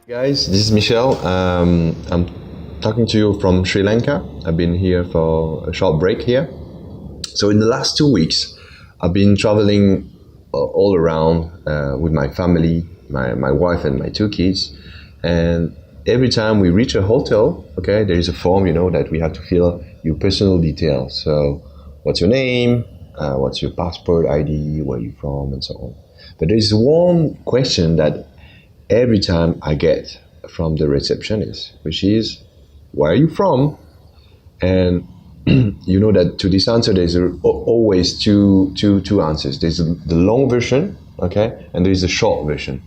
Guys, this is Michel. I'm talking to you from Sri Lanka. I've been here for a short break here. So in the last 2 weeks, I've been traveling all around with my family, my wife and my two kids. And every time we reach a hotel, okay, there is a form, that we have to fill your personal details. So what's your name? What's your passport ID? Where are you from? And so on. But there is one question that every time I get from the receptionist, which is, where are you from? And you know that to this answer, there's always two answers. There's the long version, okay, and there is a short version.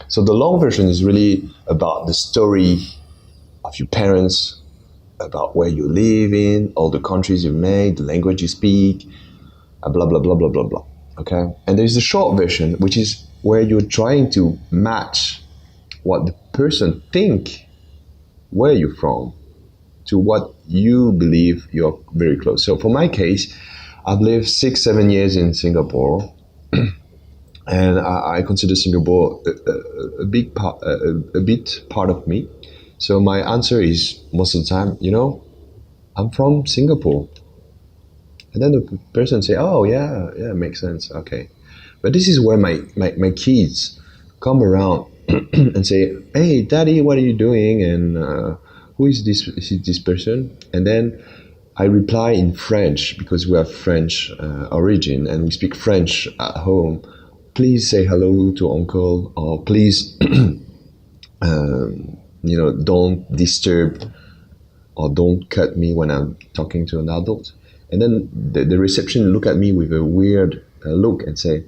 So the long version is really about the story of your parents, about where you live in, all the countries you've made, the language you speak, blah, blah, blah, blah, blah, blah. Okay? And there's a short version, which is where you're trying to match what the person think where you're from to what you believe you're very close. So for my case, I've lived 6-7 years in Singapore, and I consider Singapore a big part, a bit part of me. So my answer is most of the time, I'm from Singapore. And then the person say, oh yeah, makes sense, okay. But this is where my kids come around and say, hey, daddy, what are you doing? And who is this? Is it this person? And then I reply in French, because we have French origin and we speak French at home. Please say hello to uncle, or please, don't disturb or don't cut me when I'm talking to an adult. And then the reception look at me with a weird look and say,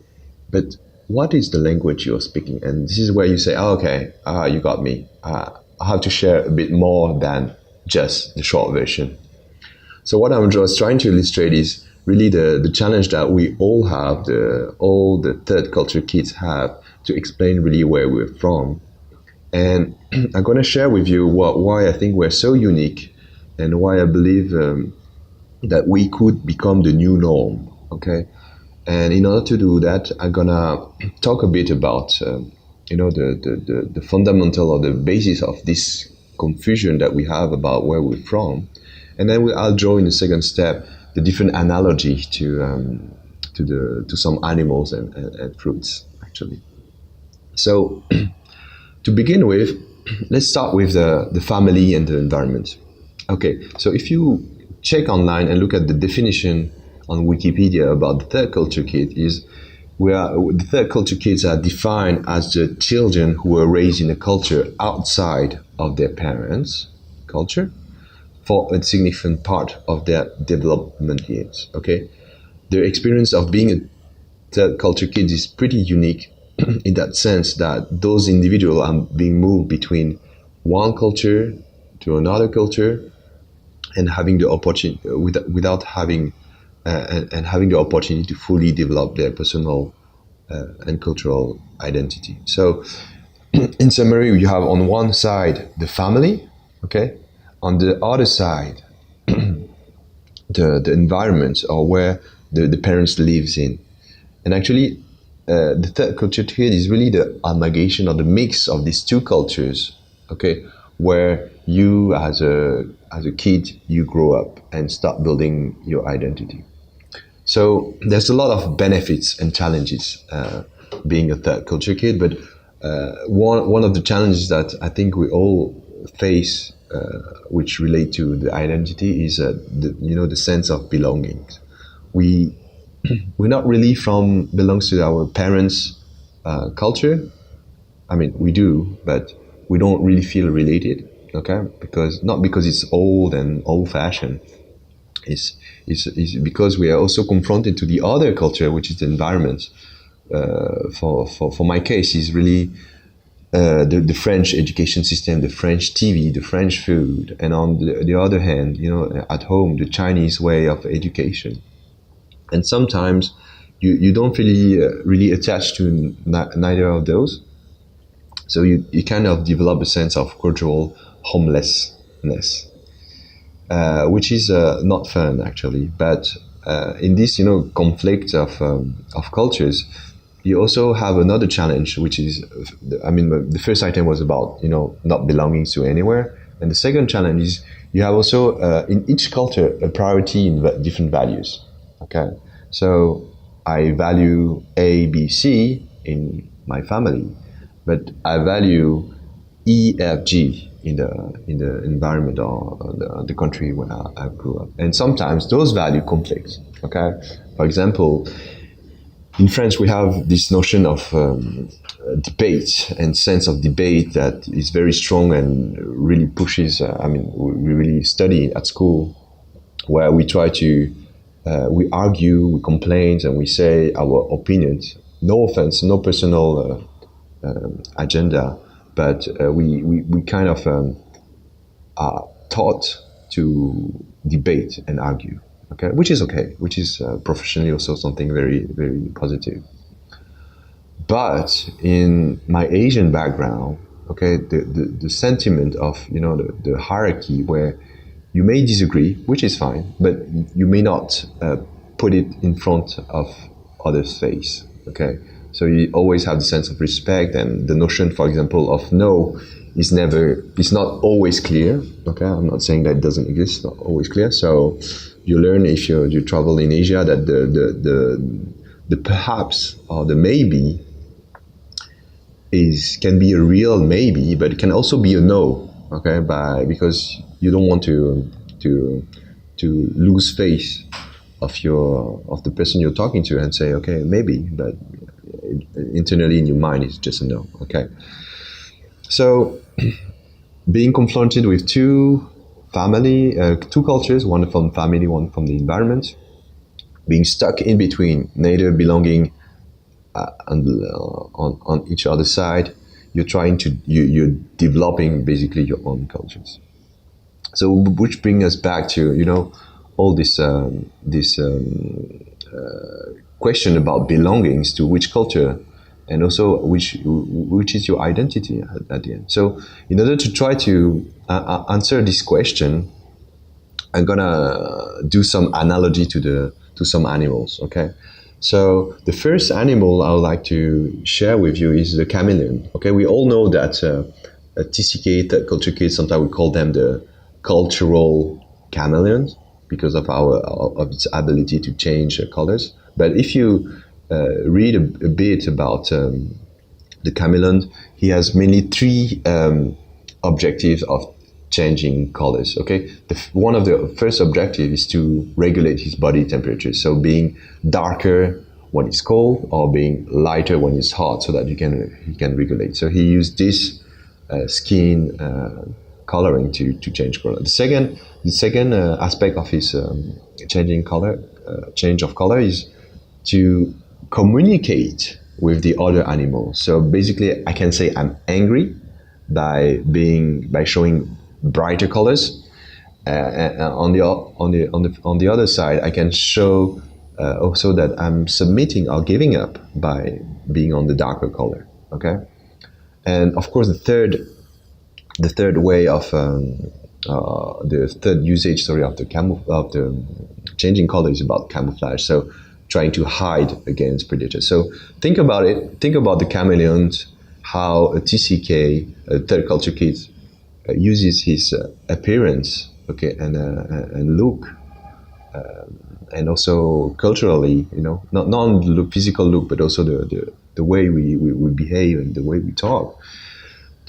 but what is the language you're speaking? And this is where you say, oh, okay, you got me. I have to share a bit more than just the short version. So what I'm just trying to illustrate is really the challenge that we all have, all the third culture kids have, to explain really where we're from. And I'm going to share with you why I think we're so unique, and why I believe that we could become the new norm, okay? And in order to do that, I'm gonna talk a bit about, the fundamental or the basis of this confusion that we have about where we're from. And then I'll draw in the second step the different analogy to some animals and fruits, actually. So to begin with, let's start with the family and the environment. Okay, so if you check online and look at the definition on Wikipedia about the third culture kid, is the third culture kids are defined as the children who were raised in a culture outside of their parents' culture for a significant part of their development years. Okay, their experience of being a third culture kid is pretty unique in that sense that those individuals are being moved between one culture to another culture, and having the opportunity without having and having the opportunity to fully develop their personal and cultural identity. So, in summary, you have on one side the family, okay, on the other side the environment, or where the parents lives in, and actually the third culture kid is really the amalgamation or the mix of these two cultures, okay, where you as a kid, you grow up and start building your identity. So there's a lot of benefits and challenges being a third culture kid, but one of the challenges that I think we all face, which relate to the identity, is the sense of belonging. We're not really belongs to our parents' culture. I mean, we do, but we don't really feel related, okay? Not because it's old and old-fashioned. It's because we are also confronted to the other culture, which is the environment. For my case, is really the French education system, the French TV, the French food, and on the other hand, at home, the Chinese way of education. And sometimes you don't really attach to neither of those. So you kind of develop a sense of cultural homelessness, which is not fun actually. But in this conflict of cultures, you also have another challenge, which is, I mean, the first item was about, not belonging to anywhere. And the second challenge is you have also, in each culture, a priority in different values. Okay. So I value A, B, C in my family, but I value E, F, G in the environment or the country where I grew up. And sometimes those value conflict. Okay. For example, in French, we have this notion of debate and sense of debate that is very strong and really pushes. We really study at school, where we try to, we argue, we complain, and we say our opinions. No offense, no personal agenda, but we kind of are taught to debate and argue. Okay, which is okay, which is professionally also something very, very positive. But in my Asian background, okay, the sentiment of, the hierarchy, where you may disagree, which is fine, but you may not put it in front of others' face. Okay, so you always have the sense of respect, and the notion, for example, of no is not always clear. Okay, I'm not saying that it doesn't exist, not always clear. So you learn, if you travel in Asia, that the perhaps or the maybe can be a real maybe, but it can also be a no. Okay, because you don't want to lose faith of the person you're talking to and say, okay, maybe, but internally in your mind it's just a no. Okay, so being confronted with two cultures, one from family, one from the environment, being stuck in between, neither belonging on each other's side, you're developing basically your own cultures. So, which brings us back to all this question about belongings to which culture, and also which is your identity at the end. So, in order to try to answer this question, I'm gonna do some analogy to some animals. Okay, so the first animal I would like to share with you is the chameleon. Okay, we all know that TCK, Third Culture Kids, sometimes we call them the cultural chameleons because of its ability to change colors. But if you read a bit about the chameleon, he has mainly three objectives of changing colors. Okay, one of the first objectives is to regulate his body temperature. So being darker when it's cold, or being lighter when it's hot, so that he can regulate. So he used this skin coloring to change color. The second aspect of his change of color is to communicate with the other animals. So basically, I can say I'm angry by showing brighter colors. On the other side, I can show also that I'm submitting or giving up by being on the darker color. Okay, and of course the third way of the third usage, of the changing color is about camouflage. So trying to hide against predators. So think about it. Think about the chameleons. How a TCK, a third culture kid, uses his appearance, okay, and look, and also culturally, not only the physical look, but also the way we behave and the way we talk,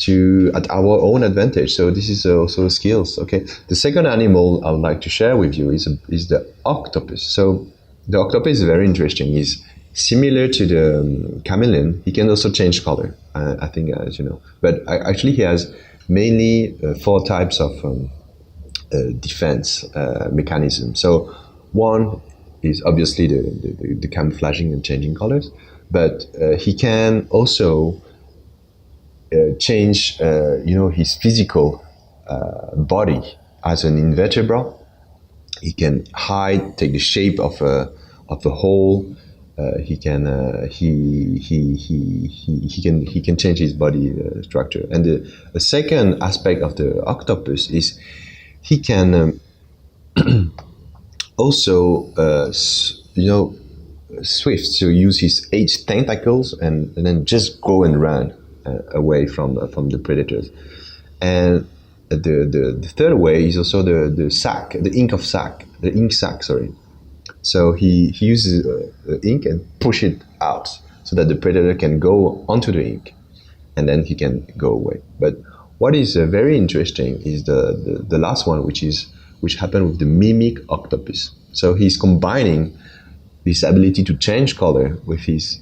at our own advantage. So this is also skills. Okay. The second animal I would like to share with you is the octopus. So the octopus is very interesting. He's similar to the chameleon. He can also change color, I think, as you know. But actually, he has mainly 4 types of defense mechanism. So one is obviously the camouflaging and changing colors, but he can also change, his physical body as an invertebrate. He can take the shape of a hole. He can change his body structure. And the second aspect of the octopus is he can also swift to use his 8 tentacles and then just go and run away from the predators. And the third way is also the sac, the ink sac, sorry. So he uses the ink and push it out so that the predator can go onto the ink, and then he can go away. But what is very interesting is the last one, which happened with the mimic octopus. So he's combining this ability to change color with his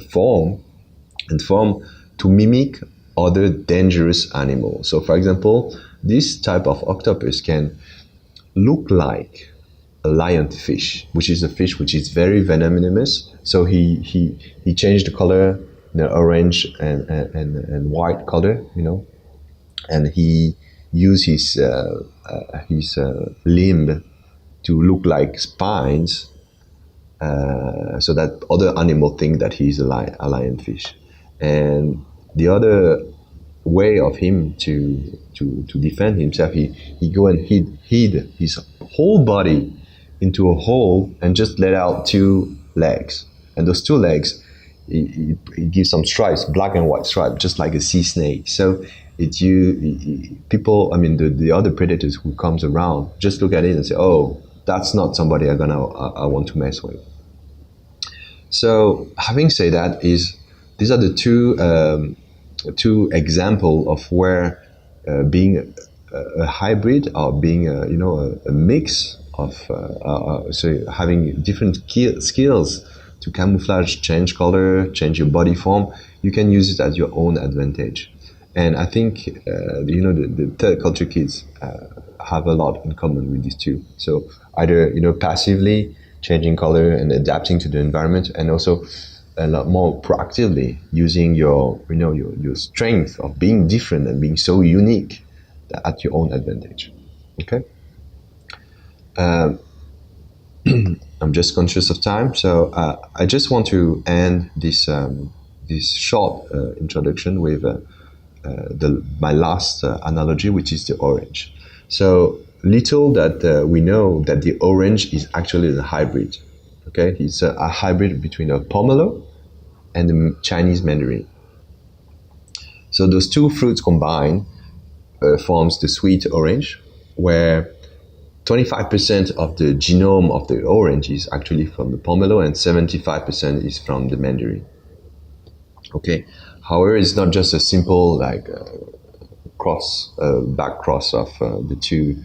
form to mimic other dangerous animals. So, for example, this type of octopus can look like a lionfish, which is a fish which is very venomous. So he changed the color, the orange and white color, and he used his limb to look like spines, so that other animals think that he's a lionfish. And the other way of him to defend himself, he go and hid his whole body into a hole and just let out 2 legs. And those 2 legs, he gives some stripes, black and white stripe, just like a sea snake. So people, I mean, the other predators who comes around just look at it and say, oh, that's not somebody I want to mess with. So having said that, these are the two example of where being a hybrid or being a mix of so having different skills to camouflage, change color, change your body form, you can use it at your own advantage. And I think the third culture kids have a lot in common with these two. So either passively changing color and adapting to the environment, and also a lot more proactively using your strength of being different and being so unique at your own advantage. Okay. I'm just conscious of time, so I just want to end this short introduction with my last analogy, which is the orange. So little that we know that the orange is actually the hybrid. Okay, it's a hybrid between a pomelo and the Chinese mandarin. So those 2 fruits combined forms the sweet orange, where 25% of the genome of the orange is actually from the pomelo and 75% is from the mandarin. Okay. However, it's not just a simple back cross of the two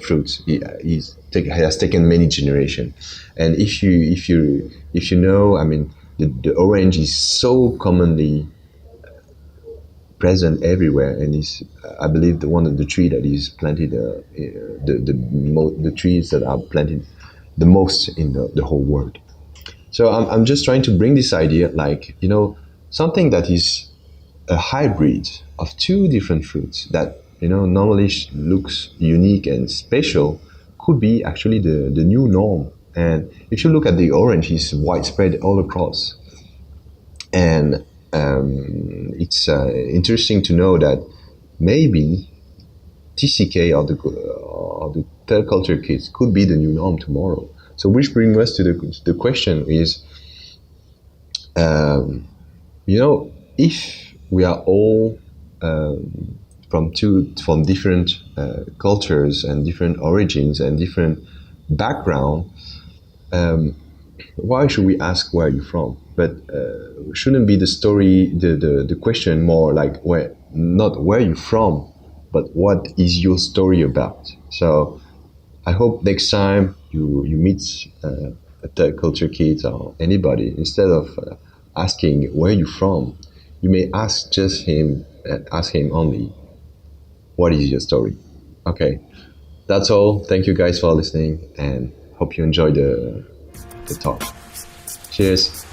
fruits. It has taken many generations, and if you know, I mean, the orange is so commonly present everywhere, and is, I believe, one of the tree that is planted, the trees that are planted the most in the whole world. So I'm just trying to bring this idea, something that is a hybrid of 2 different fruits that normally looks unique and special, could be actually the new norm. And if you look at the orange, it's widespread all across, and it's interesting to know that maybe TCK or the third culture kids could be the new norm tomorrow. So which brings us to the question is, if we are all from different cultures and different origins and different background, why should we ask where are you from? But shouldn't be the story, the question more like not where you from, but what is your story about? So I hope next time you meet a third culture kid or anybody, instead of asking where you from, you may ask him only, what is your story? Okay, that's all. Thank you guys for listening, and hope you enjoyed the talk. Cheers.